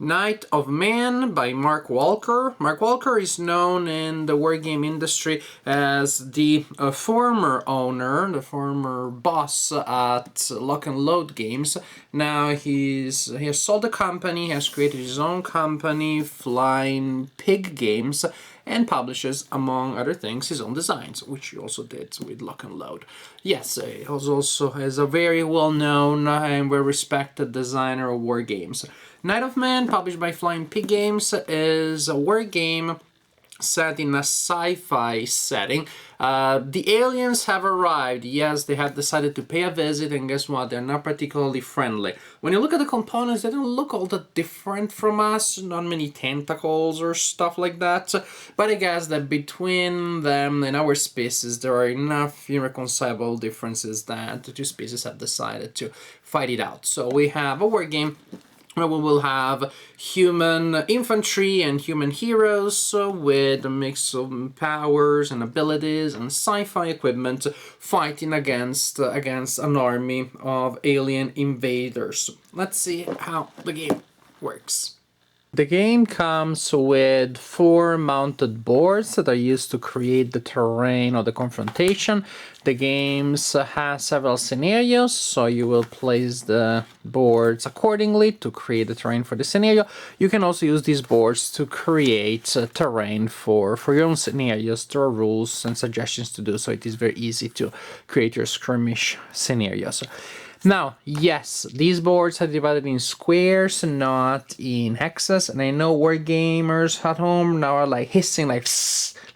Knight of Man by Mark Walker. Mark Walker is known in the wargame industry as the former owner, the former boss at Lock and Load Games. Now he has sold the company, has created his own company, Flying Pig Games, and publishes, among other things, his own designs, which he also did with Lock and Load. Yes, he also is a very well-known and well-respected designer of war games. Knight of Man, published by Flying Pig Games, is a war game set in a sci-fi setting. The aliens have arrived. Yes, they have decided to pay a visit, and guess what? They're not particularly friendly. When you look at the components, they don't look all that different from us. Not many tentacles or stuff like that. But I guess that between them and our species, there are enough irreconcilable differences that the two species have decided to fight it out. So we have a war game where we will have human infantry and human heroes with a mix of powers and abilities and sci-fi equipment fighting against an army of alien invaders. Let's see how the game works. The game comes with 4 mounted boards that are used to create the terrain or the confrontation. The game has several scenarios, so you will place the boards accordingly to create the terrain for the scenario. You can also use these boards to create terrain for your own scenarios. There are rules and suggestions to do so. It is very easy to create your skirmish scenarios. Now, yes, these boards are divided in squares, not in hexes, and I know wargamers at home now are like hissing like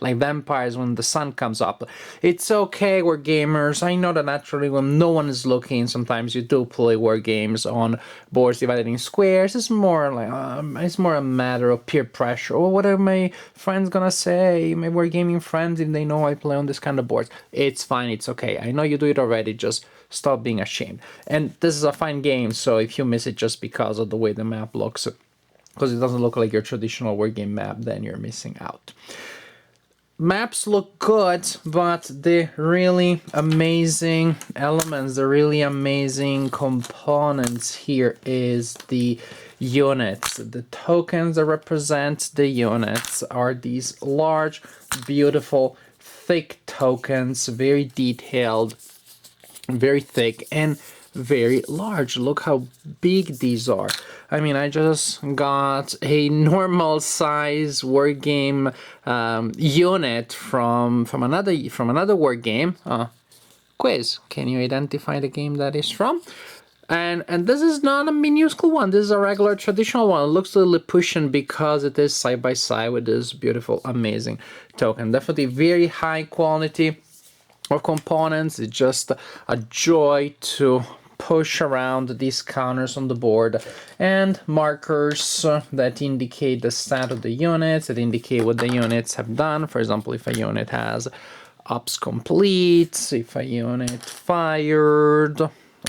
vampires when the sun comes up. It's okay, wargamers. I know that naturally when no one is looking, sometimes you do play war games on boards divided in squares. It's more like it's more a matter of peer pressure. Oh, what are my friends gonna say? My wargaming friends, if they know I play on this kind of boards. It's fine. It's okay. I know you do it already. Just stop being ashamed. And this is a fine game, so if you miss it just because of the way the map looks, because it doesn't look like your traditional wargame map, then you're missing out. Maps look good, but the really amazing elements, the really amazing components here is the units. The tokens that represent the units are these large, beautiful, thick tokens, very detailed, very thick and very large. Look how big these are. I mean, I just got a normal size wargame unit from another wargame. Quiz. Can you identify the game that is from? And this is not a minuscule one. This is a regular traditional one. It looks a little Lilliputian because it is side by side with this beautiful, amazing token. Definitely very high quality of components. It's just a joy to push around these counters on the board, and markers that indicate the stat of the units, that indicate what the units have done. For example, if a unit has ops complete, if a unit fired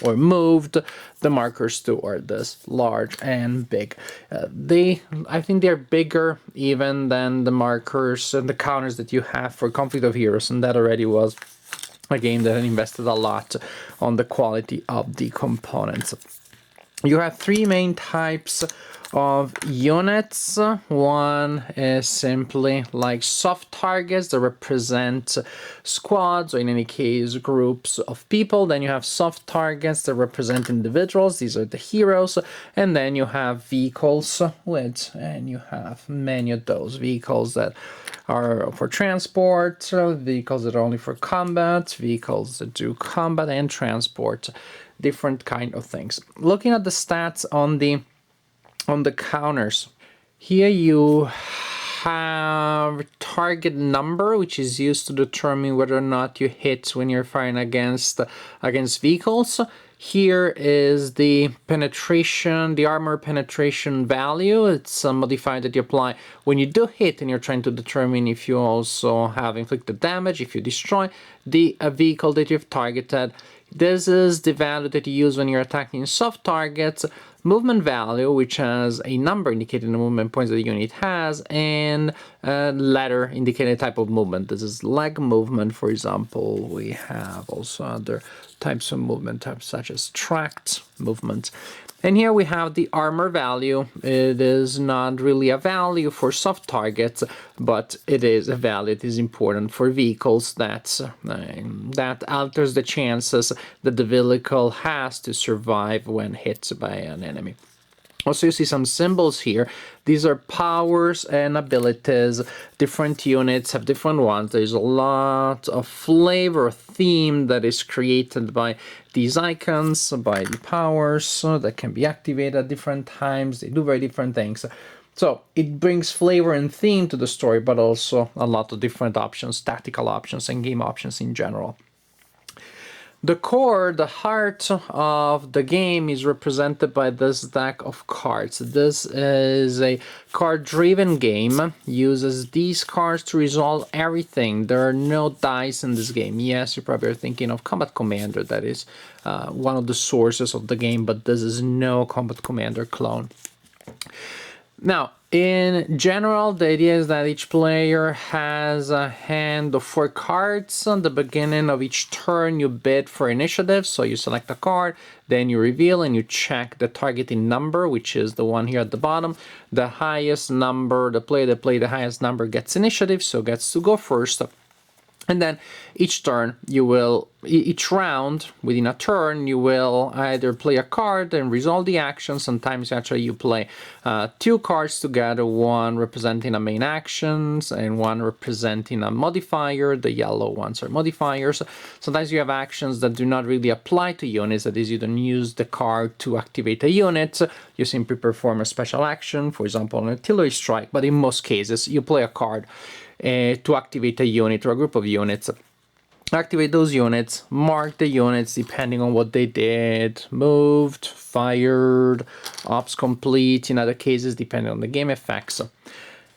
or moved, the markers too are this large and big. I think they're bigger even than the markers and the counters that you have for Conflict of Heroes, and that already was a game that invested a lot on the quality of the components. You have 3 main types of units. One is simply like soft targets that represent squads, or in any case groups of people. Then you have soft targets that represent individuals. These are the heroes. And then you have vehicles and you have many of those vehicles that are for transport, vehicles that are only for combat, vehicles that do combat and transport, different kind of things. Looking at the stats on the counters, here you have target number, which is used to determine whether or not you hit when you're firing against vehicles. Here is the penetration, the armor penetration value. It's a modifier that you apply when you do hit, and you're trying to determine if you also have inflicted damage, if you destroy the vehicle that you've targeted. This is the value that you use when you're attacking soft targets. Movement value, which has a number indicating the movement points that the unit has, and letter indicating the type of movement. This is leg movement, for example. We have also other types of movement, types such as tracked movement. And here we have the armor value. It is not really a value for soft targets, but it is a value. It is important for vehicles that alters the chances that the vehicle has to survive when hit by an enemy. Also, you see some symbols here. These are powers and abilities. Different units have different ones. There's a lot of flavor, theme that is created by these icons, by the powers that can be activated at different times. They do very different things. So it brings flavor and theme to the story, but also a lot of different options, tactical options, and game options in general. The core, the heart of the game is represented by this deck of cards. This is a card-driven game, uses these cards to resolve everything. There are no dice in this game. Yes, you probably are thinking of Combat Commander, that is one of the sources of the game, but this is no Combat Commander clone. Now, in general, the idea is that each player has a hand of 4 cards. On the beginning of each turn, you bid for initiative. So you select a card, then you reveal and you check the targeting number, which is the one here at the bottom. The highest number, the player that played the highest number gets initiative, so gets to go first. And then each turn, each round within a turn, you will either play a card and resolve the action. Sometimes actually you play 2 cards together, one representing a main actions and one representing a modifier. The yellow ones are modifiers. Sometimes you have actions that do not really apply to units. That is, you don't use the card to activate a unit. You simply perform a special action, for example, an artillery strike. But in most cases, you play a card to activate a unit or a group of units. Activate those units, mark the units depending on what they did, moved, fired, ops complete, in other cases depending on the game effects.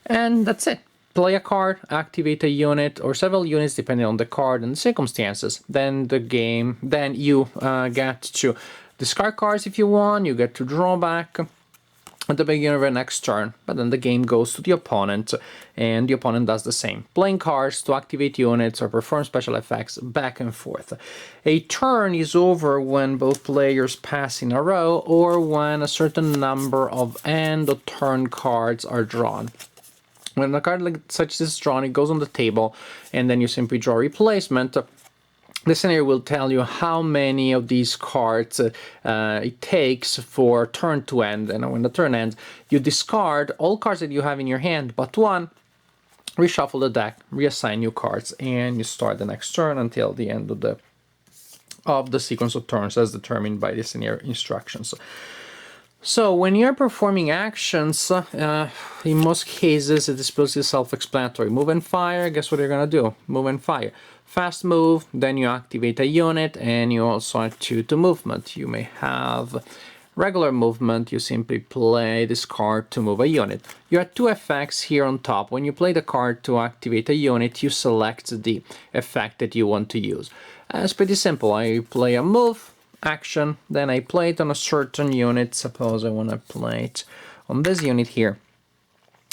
And that's it. Play a card, activate a unit or several units depending on the card and the circumstances. Then you get to discard cards if you want, you get to draw back at the beginning of the next turn, but then the game goes to the opponent, and the opponent does the same. Playing cards to activate units or perform special effects back and forth. A turn is over when both players pass in a row or when a certain number of end or turn cards are drawn. When a card like such as is drawn, it goes on the table, and then you simply draw a replacement. The scenario will tell you how many of these cards it takes for a turn to end, and when the turn ends, you discard all cards that you have in your hand but one, reshuffle the deck, reassign new cards, and you start the next turn until the end of the sequence of turns as determined by the scenario instructions. So when you're performing actions, in most cases it is pretty self-explanatory. Move and fire, guess what you're gonna do? Move and fire. Fast move, then you activate a unit, and you also add 2 to movement. You may have regular movement, you simply play this card to move a unit. You have 2 effects here on top. When you play the card to activate a unit, you select the effect that you want to use. It's pretty simple. I play a move action, then I play it on a certain unit. Suppose I want to play it on this unit here.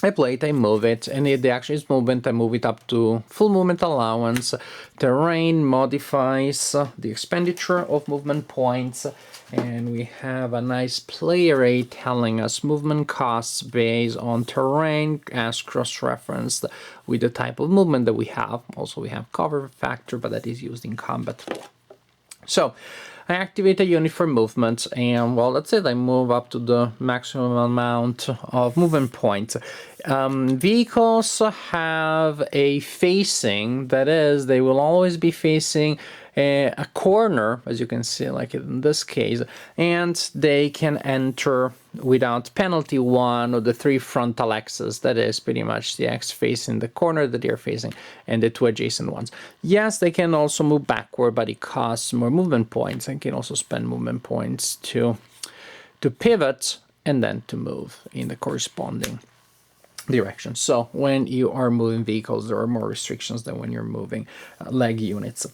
I play it, I move it, and if the action is movement, I move it up to full movement allowance. Terrain modifies the expenditure of movement points, and we have a nice player rate telling us movement costs based on terrain as cross-referenced with the type of movement that we have. Also, we have cover factor, but that is used in combat. So, I activate a unit for movement, and well, that's it. I move up to the maximum amount of movement points. Vehicles have a facing, that is, they will always be facing a corner, as you can see, like in this case, and they can enter without penalty one of the 3 frontal axes, that is pretty much the X facing the corner that they're facing and the 2 adjacent ones. Yes, they can also move backward, but it costs more movement points, and can also spend movement points to pivot and then to move in the corresponding direction. So when you are moving vehicles, there are more restrictions than when you're moving leg units.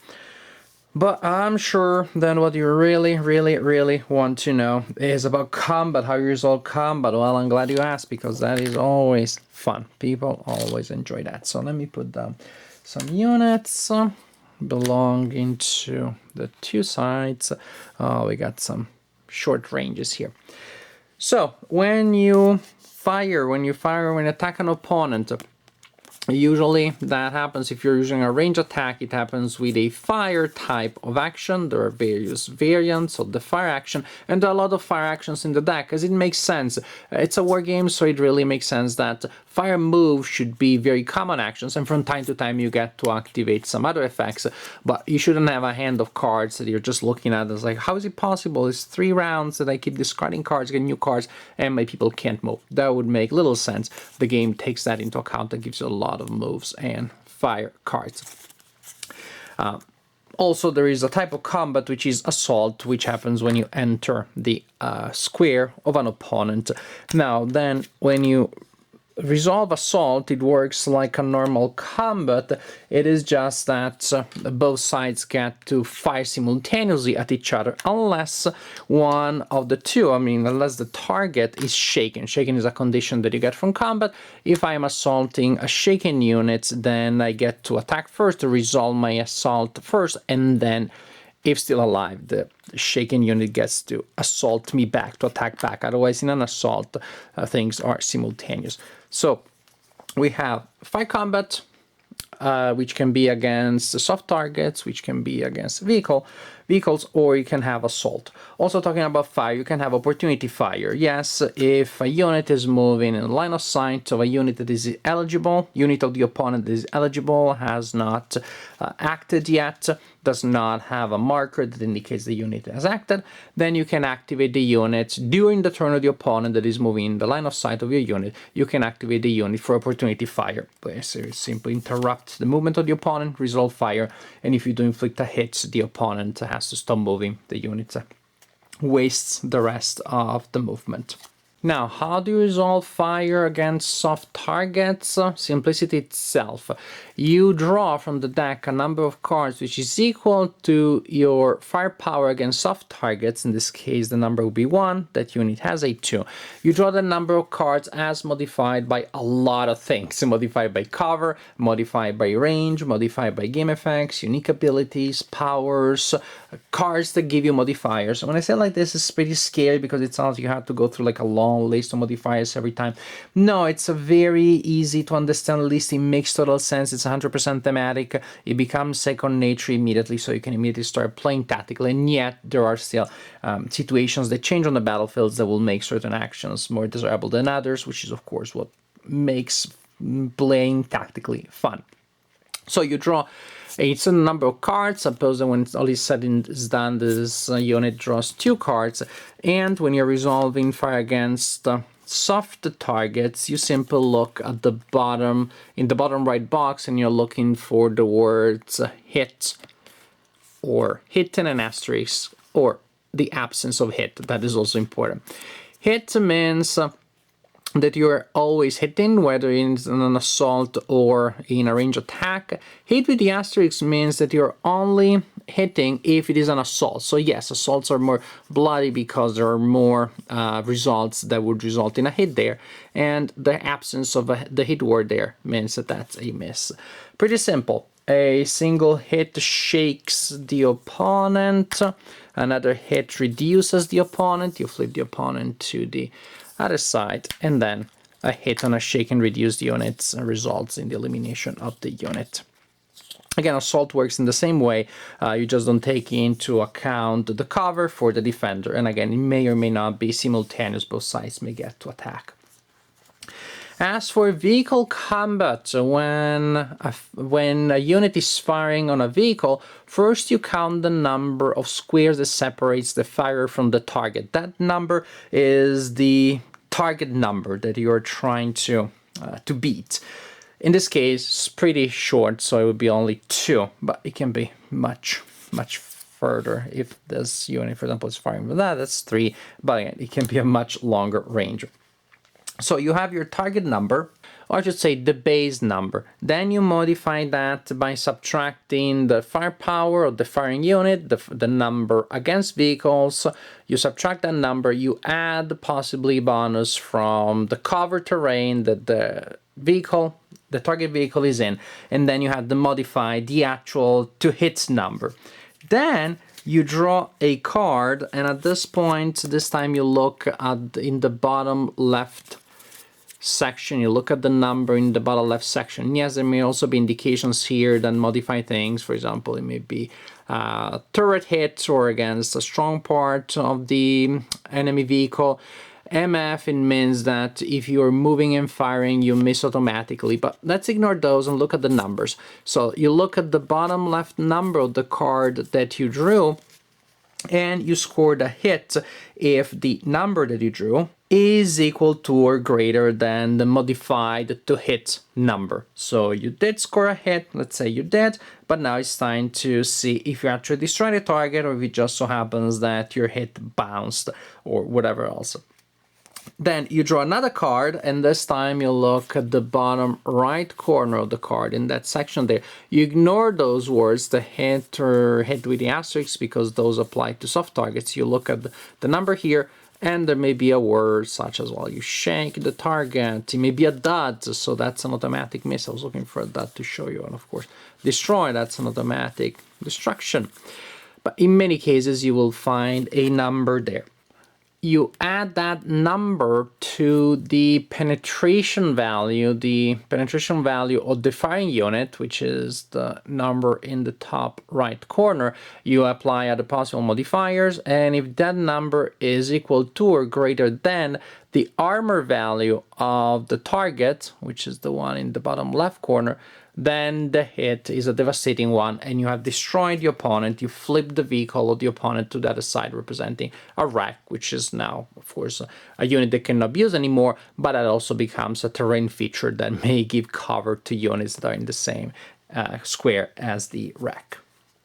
But I'm sure that what you really want to know is about combat, how you resolve combat. Well, I'm glad you asked, because that is always fun. People always enjoy that. So let me put down some units. belonging to the two sides. We got some short ranges here. So when you attack an opponent, usually that happens if you're using a range attack. It happens with a fire type of action. There are various variants of the fire action, and there are a lot of fire actions in the deck, because it makes sense. It's a war game, so it really makes sense that fire moves should be very common actions, and from time to time you get to activate some other effects, but you shouldn't have a hand of cards that you're just looking at as like, how is it possible? It's 3 rounds that I keep discarding cards, get new cards, and my people can't move. That would make little sense. The game takes that into account and gives you a lot of moves and fire cards. Also, there is a type of combat which is assault, which happens when you enter the square of an opponent. Now, then, when you resolve assault, it works like a normal combat. It is just that both sides get to fire simultaneously at each other, unless one of the two, unless the target is shaken. Shaken is a condition that you get from combat. If I am assaulting a shaken unit, then I get to attack first, to resolve my assault first, and then, if still alive, the shaken unit gets to assault me back, to attack back. Otherwise, in an assault, things are simultaneous. So we have fire combat, which can be against soft targets, which can be against vehicles, or you can have assault. Also, talking about fire, you can have opportunity fire. Yes, if a unit is moving in line of sight of a unit that is eligible, unit of the opponent that is eligible, has not acted yet, does not have a marker that indicates the unit has acted, then you can activate the unit during the turn of the opponent that is moving in the line of sight of your unit. You can activate the unit for opportunity fire. So you simply interrupt the movement of the opponent, resolve fire, and if you do inflict a hit, the opponent has to stop moving. The unit wastes the rest of the movement. Now, how do you resolve fire against soft targets? Simplicity itself. You draw from the deck a number of cards which is equal to your firepower against soft targets. In this case, the number will be 1. That unit has a 2. You draw the number of cards as modified by a lot of things. Modified by cover, modified by range, modified by game effects, unique abilities, powers, cards that give you modifiers. And when I say like this, it's pretty scary because it sounds like you have to go through like a long list of modifiers every time. No, it's a very easy to understand list. It makes total sense. It's 100% thematic. It becomes second nature immediately, so you can immediately start playing tactically. And yet there are still situations that change on the battlefields that will make certain actions more desirable than others, which is of course what makes playing tactically fun. So you draw a certain number of cards. Suppose that when all is said and is done, this unit draws 2 cards. And when you're resolving fire against soft targets, you simply look at the bottom, in the bottom right box, and you're looking for the words hit, or hit and an asterisk, or the absence of hit. That is also important. Hit means that you're always hitting, whether it's in an assault or in a range attack. Hit with the asterisk means that you're only hitting if it is an assault. So yes, assaults are more bloody because there are more results that would result in a hit there. And the absence of the hit word there means that that's a miss. Pretty simple. A single hit shakes the opponent. Another hit reduces the opponent. You flip the opponent to the other side, and then a hit on a shaken reduced unit results in the elimination of the unit. Again, assault works in the same way. You just don't take into account the cover for the defender, and again, it may or may not be simultaneous. Both sides may get to attack. As for vehicle combat, when a unit is firing on a vehicle, first you count the number of squares that separates the firer from the target. That number is the target number that you're trying to beat. In this case, it's pretty short, so it would be only 2, but it can be much further. If this unit, for example, is firing with that, that's 3, but again, it can be a much longer range. So you have your target number, or I should say the base number. Then you modify that by subtracting the firepower of the firing unit, the number against vehicles. You subtract that number, you add possibly bonus from the cover terrain that the vehicle the target vehicle is in, and then you have to modify the actual to hit number. Then you draw a card, and at this point, this time you look at in the bottom left section, you look at the number in the bottom left section. Yes, there may also be indications here that modify things. For example, it may be turret hit or against a strong part of the enemy vehicle. MF, it means that if you're moving and firing, you miss automatically. But let's ignore those and look at the numbers. So you look at the bottom left number of the card that you drew, and you scored a hit if the number that you drew is equal to or greater than the modified to hit number. So you did score a hit, let's say you did, but now it's time to see if you actually destroy the target or if it just so happens that your hit bounced or whatever else. Then you draw another card, and this time you look at the bottom right corner of the card in that section there. You ignore those words, the hit or hit with the asterisk, because those apply to soft targets. You look at the number here, and there may be a word such as, well, you shake the target. It may be a dud, so that's an automatic miss. I was looking for a dud to show you, and of course, destroy, that's an automatic destruction. But in many cases, you will find a number there. You add that number to the penetration value of the firing unit, which is the number in the top right corner. You apply other possible modifiers, and if that number is equal to or greater than the armor value of the target, which is the one in the bottom left corner, then the hit is a devastating one, and you have destroyed the opponent. You flip the vehicle of the opponent to the other side, representing a wreck, which is now, of course, a unit that cannot be used anymore, but it also becomes a terrain feature that may give cover to units that are in the same square as the wreck.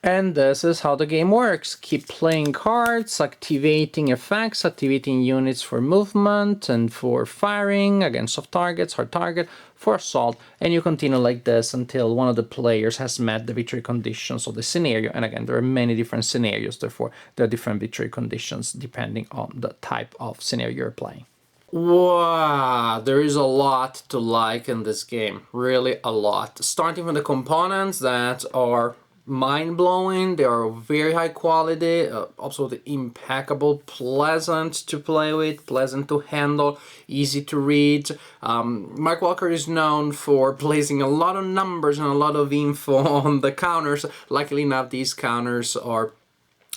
And this is how the game works. Keep playing cards, activating effects, activating units for movement and for firing against soft targets, hard target, for assault, and you continue like this until one of the players has met the victory conditions of the scenario. And again, there are many different scenarios, therefore there are different victory conditions depending on the type of scenario you're playing. Wow, there is a lot to like in this game, really a lot. Starting from the components that are mind-blowing, they are very high quality, absolutely impeccable, pleasant to play with, pleasant to handle, easy to read. Mark Walker is known for placing a lot of numbers and a lot of info on the counters. Luckily enough, these counters are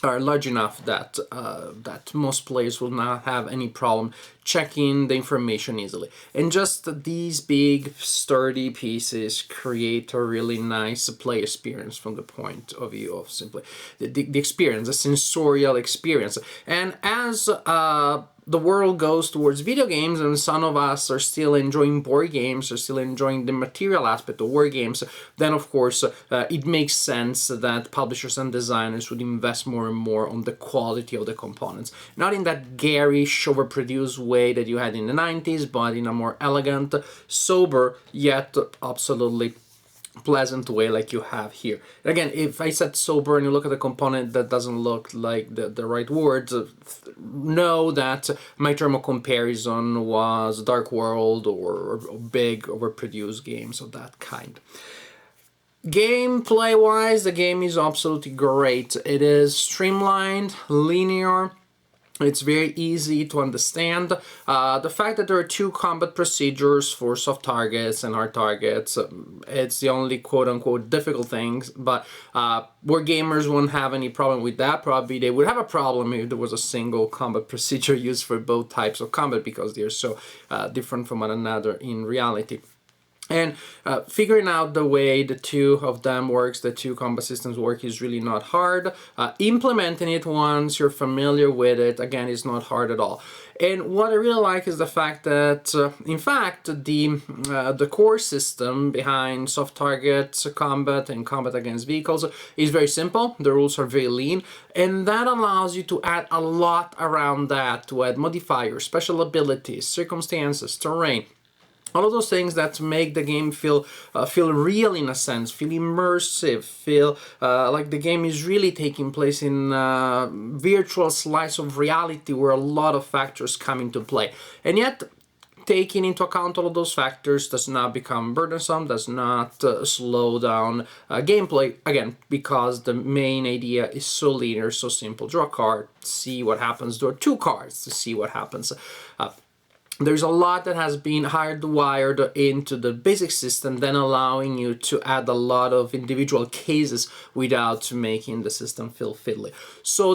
large enough that that most players will not have any problem checking the information easily. And just these big sturdy pieces create a really nice play experience from the point of view of simply the experience, the sensorial experience. And as the world goes towards video games, and some of us are still enjoying board games, are still enjoying the material aspect of war games, then of course it makes sense that publishers and designers would invest more and more on the quality of the components. Not in that garish, overproduced way that you had in the 90s, but in a more elegant, sober, yet absolutely pleasant way like you have here. Again, if I said sober and you look at the component that doesn't look like the right words, know that my term of comparison was Dark World or big overproduced games of that kind. Gameplay wise, the game is absolutely great. It is streamlined, linear. It's very easy to understand. The fact that there are two combat procedures for soft targets and hard targets, it's the only quote-unquote difficult things, but war gamers won't have any problem with that. Probably they would have a problem if there was a single combat procedure used for both types of combat, because they're so different from one another in reality. And figuring out the way the two of them works, the two combat systems work, is really not hard. Implementing it once you're familiar with it, again, is not hard at all. And what I really like is the fact that, in fact, the core system behind soft target combat and combat against vehicles is very simple. The rules are very lean, and that allows you to add a lot around that, to add modifiers, special abilities, circumstances, terrain. All of those things that make the game feel real in a sense, feel immersive, feel like the game is really taking place in a virtual slice of reality where a lot of factors come into play. And yet, taking into account all of those factors does not become burdensome, does not slow down gameplay, again, because the main idea is so linear, so simple. Draw a card, see what happens. Draw 2 cards to see what happens. There's a lot that has been hardwired into the basic system, then allowing you to add a lot of individual cases without making the system feel fiddly. So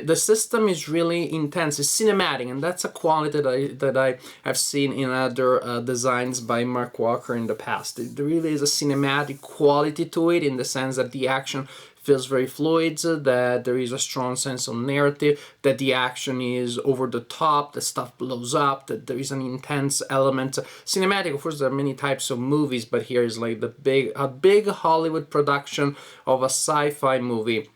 the system is really intense, it's cinematic, and that's a quality that I have seen in other designs by Mark Walker in the past. There really is a cinematic quality to it, in the sense that the action feels very fluid, that there is a strong sense of narrative, that the action is over the top, that stuff blows up, that there is an intense element. Cinematic, of course, there are many types of movies, but here is like a big Hollywood production of a sci-fi movie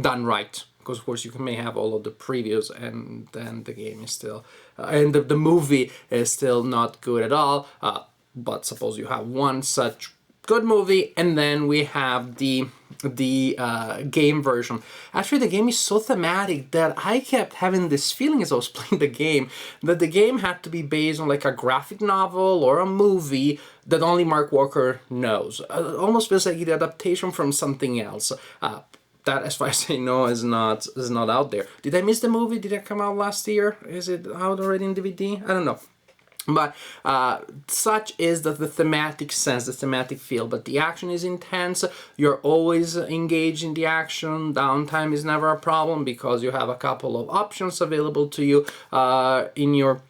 done right. Because of course you may have all of the previews and then the game is still, and the movie is still not good at all. But suppose you have one such good movie, and then we have the game version. Actually, the game is so thematic that I kept having this feeling as I was playing the game, that the game had to be based on like a graphic novel or a movie that only Mark Walker knows. Almost feels like the adaptation from something else. That, as far as I know, is not out there. Did I miss the movie? Did it come out last year? Is it out already in DVD? I don't know. But such is the thematic sense, the thematic feel. But the action is intense. You're always engaged in the action. Downtime is never a problem because you have a couple of options available to you in your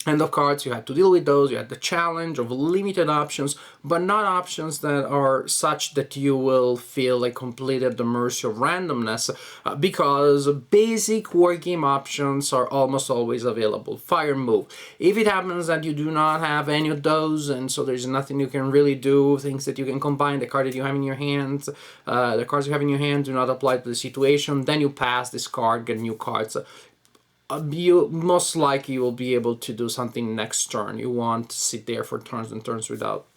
hand of cards. You have to deal with those. You have the challenge of limited options, but not options that are such that you will feel like completely at the mercy of randomness, because basic wargame options are almost always available. Fire, move. If it happens that you do not have any of those, and so there's nothing you can really do, things that you can combine, the card that you have in your hands, the cards you have in your hand do not apply to the situation, then you pass this card, get new cards. You most likely will be able to do something next turn. You won't sit there for turns and turns without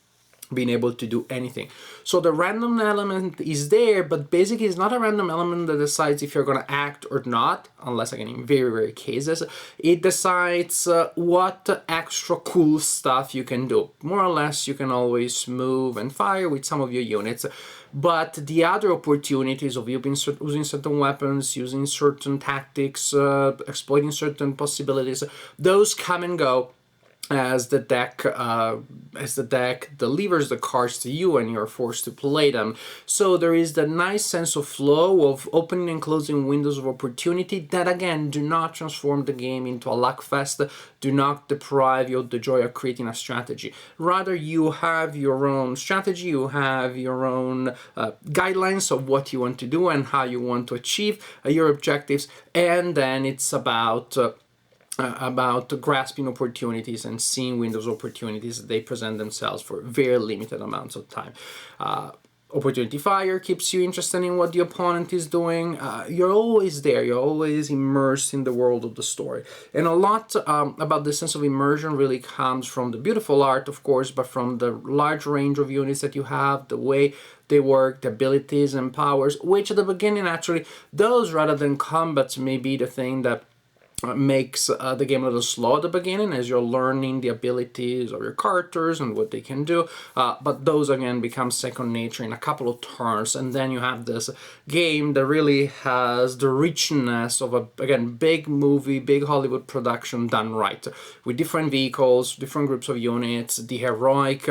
being able to do anything. So the random element is there, but basically it's not a random element that decides if you're going to act or not, unless again in very rare cases. It decides what extra cool stuff you can do. More or less you can always move and fire with some of your units, but the other opportunities of you using certain weapons, using certain tactics, exploiting certain possibilities, those come and go as the deck delivers the cards to you and you're forced to play them. So there is the nice sense of flow of opening and closing windows of opportunity that again do not transform the game into a luck fest, do not deprive you of the joy of creating a strategy. Rather, you have your own strategy, you have your own guidelines of what you want to do and how you want to achieve your objectives, and then it's about grasping opportunities and seeing windows of opportunities that they present themselves for very limited amounts of time. Opportunity fire keeps you interested in what the opponent is doing. You're always there. You're always immersed in the world of the story. And a lot about the sense of immersion really comes from the beautiful art, of course, but from the large range of units that you have, the way they work, the abilities and powers, which at the beginning actually, those rather than combats may be the thing that makes the game a little slow at the beginning as you're learning the abilities of your characters and what they can do, but those again become second nature in a couple of turns, and then you have this game that really has the richness of a, again, big movie, big Hollywood production done right, with different vehicles, different groups of units, the heroic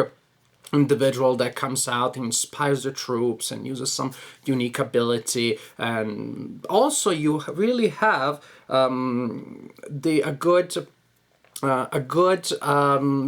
individual that comes out and inspires the troops and uses some unique ability, and also you really have a good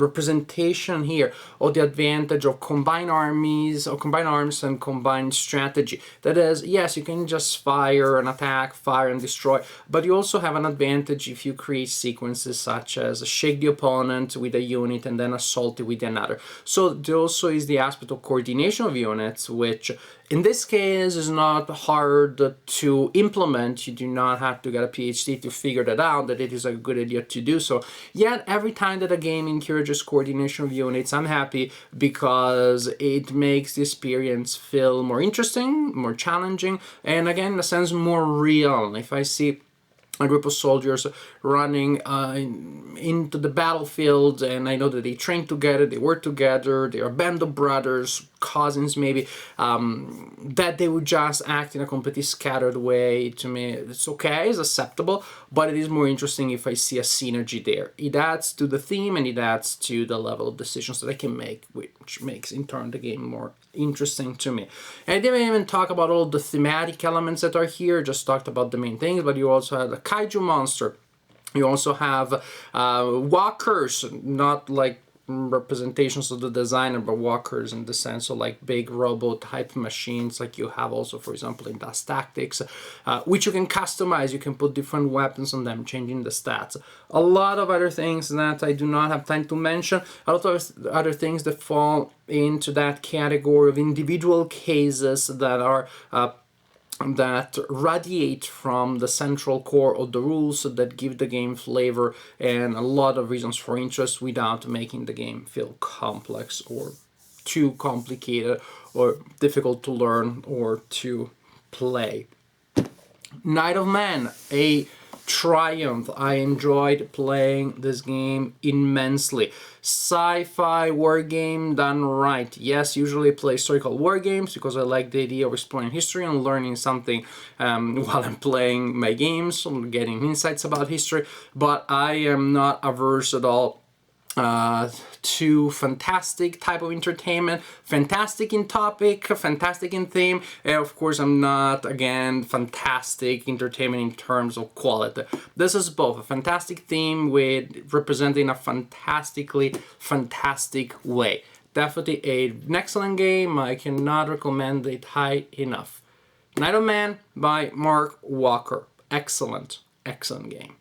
representation here of the advantage of combined armies, or combined arms and combined strategy. That is, yes, you can just fire and attack, fire and destroy, but you also have an advantage if you create sequences such as shake the opponent with a unit and then assault it with another. So there also is the aspect of coordination of units, which in this case is not hard to implement. You do not have to get a PhD to figure that out, that it is a good idea to do so. Yet every time that a game encourages coordination of units, I'm happy, because it makes the experience feel more interesting, more challenging, and again, in a sense, more real. If I see a group of soldiers running into the battlefield, and I know that they train together, they work together, they are a band of brothers, cousins maybe, that they would just act in a completely scattered way. To me, it's okay, it's acceptable, but it is more interesting if I see a synergy there. It adds to the theme and it adds to the level of decisions that I can make, which makes in turn the game more interesting to me. And I didn't even talk about all the thematic elements that are here, just talked about the main things, but you also have a kaiju monster. You also have walkers, not like representations of the designer, but walkers in the sense of like big robot type machines, like you have also, for example, in Dust Tactics, which you can customize. You can put different weapons on them, changing the stats. A lot of other things that I do not have time to mention. A lot of other things that fall into that category of individual cases that are that radiate from the central core of the rules that give the game flavor and a lot of reasons for interest without making the game feel complex or too complicated or difficult to learn or to play. Knight of Man, a triumph. I enjoyed playing this game immensely. Sci-fi war game done right. Yes, usually I play historical war games because I like the idea of exploring history and learning something while I'm playing my games, getting insights about history, but I am not averse at all to fantastic type of entertainment, fantastic in topic, fantastic in theme, and of course I'm not, again, fantastic entertainment in terms of quality. This is both a fantastic theme with representing a fantastically fantastic way. Definitely an excellent game. I cannot recommend it high enough. Knight of Man by Mark Walker. Excellent, excellent game.